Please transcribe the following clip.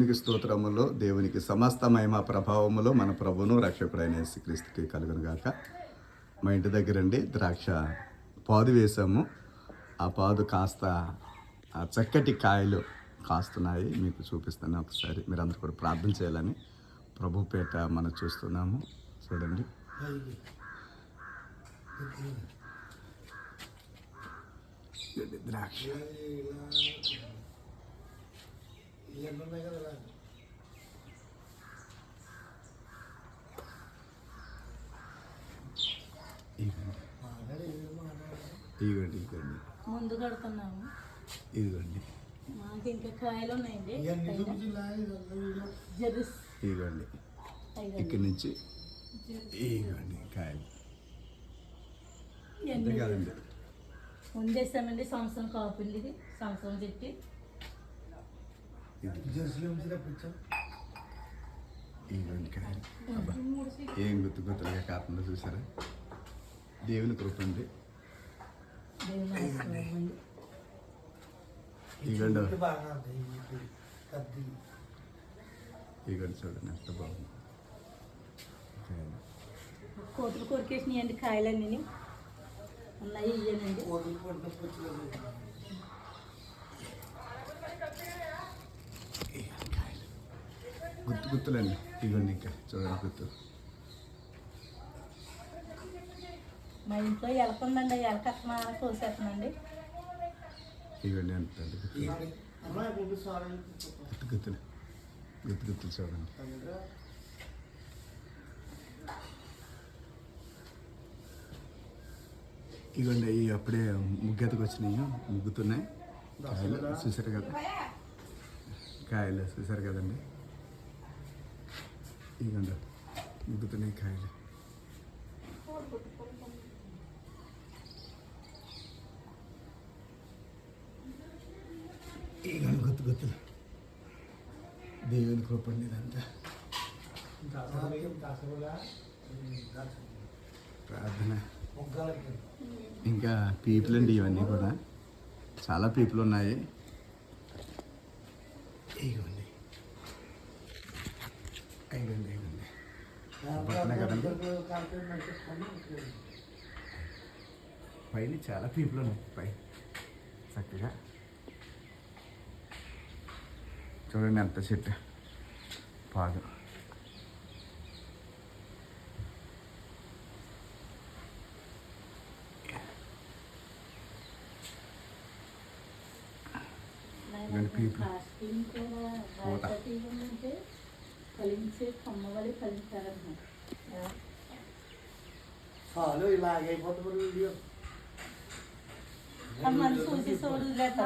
దేవునికి స్తోత్రములో దేవునికి సమస్త మహిమ ప్రభావములో మన ప్రభును రక్షకుడైన యేసుక్రీస్తుకి కలుగును గాక. మా ఇంటి దగ్గరండి ద్రాక్ష పాదు వేసాము. ఆ పాదు కాస్త చక్కటి కాయలు కాస్తున్నాయి. మీకు చూపిస్తాను ఒకసారి. మీరందరూ కూడా ప్రార్థన చేయాలని ప్రభు పేట మనం చూస్తున్నాము. చూడండి, ద్రాక్ష ఇదిగోండి ముందు కడుతున్నాము. ఇదిగోండి మాకు ఇంకా కాయలు ఉన్నాయండి. ఇదిగోండి ఇక్కడి నుంచి ఇదిగోండి కాయలు అంతే కాదండి. ముందేసామండి. సంవత్సరం కాపుంది, ఇది సంవత్సరం చెట్టి. ఇదిగోండి కాయలు. అబ్బా ఏం గుర్తు గుర్తులుగా కాకుండా చూసారా. దేవుని కృపండి. ఇదిగోండి ఇదిగోండి చూడండి ఎంత బాగుంది. కోతులు కొరికేసినాయండి కాయలన్నీ ఉన్నాయి. ఇయ్యానండి గుర్తు గుర్తులండి. ఇదిగోండి ఇంకా చూడండి గుర్తు. మా ఇంట్లో ఎలకుందండి. ఎలక అక్కడ కోసేస్తున్నాండి. ఇవన్నీ ఎంత గుర్తులు గుర్తు గుర్తులు చూడండి. ఇవ్వండి అవి అప్పుడే ముగ్గెతకు వచ్చినాయి, ముగ్గుతున్నాయి కాయలు. చూసారు కదా కాయలు, చూసారు కదండి. ఇవ్వండి ముగ్గుతున్నాయి కాయలు. ఇవ్వండి గుర్తు గుర్తులు. దేవుని కృపండి ఇదంతా. ప్రార్థన. ఇంకా పీపులు అండి ఇవన్నీ కూడా. చాలా పీపులు ఉన్నాయి. ఇవ్వండి ఇవ్వండి ఇవ్వండి పడుతున్నాయి కదండి. పైన చాలా పీపులు ఉన్నాయి. పై చక్కగా చూడండి ఎంత చెట్టు పాదు. చూసి చూడలేదు.